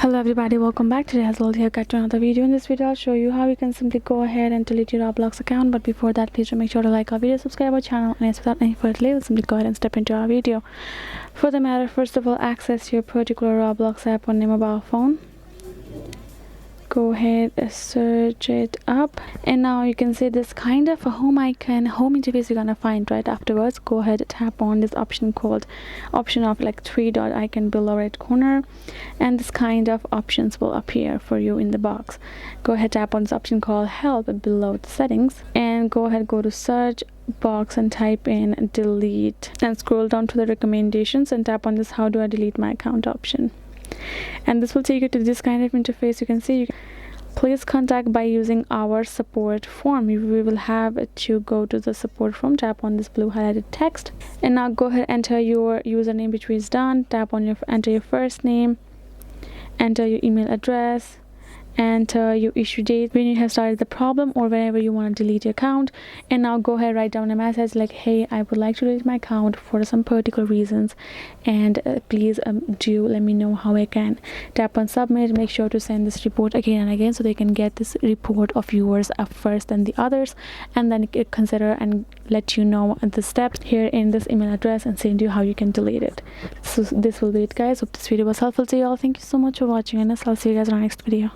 Hello everybody, welcome back. Today as well here got to another video. In this video I'll show you how you can simply go ahead and delete your Roblox account. But before that, please do make sure to like our video, subscribe our channel, and yes, without any further delay, we'll simply go ahead and step into our video. For the matter, first of all, access your particular Roblox app on your mobile phone. Go ahead, search it up, and now you can see this kind of a home interface you're gonna find right afterwards. Go ahead, tap on this option called option of like three dot icon below right corner, and this kind of options will appear for you in the box. Go ahead, tap on this option called help below the settings, and go ahead, go to search box and type in delete, and scroll down to the recommendations and tap on this how do I delete my account option, and this will take you to this kind of interface. You can see please contact by using our support form. We will have to go to the support form, tap on this blue highlighted text, and now go ahead, enter your username, which is done. Tap on enter your first name, enter your email address, enter your issue date when you have started the problem or whenever you want to delete your account, and now go ahead, write down a message like, hey, I would like to delete my account for some particular reasons, and please do let me know how I can. Tap on submit. Make sure to send this report again and again so they can get this report of yours up first than the others, and then consider and let you know the steps here in this email address and send you how you can delete it. So this will be it, guys. Hope this video was helpful to you all. Thank you so much for watching, and I'll see you guys in our next video.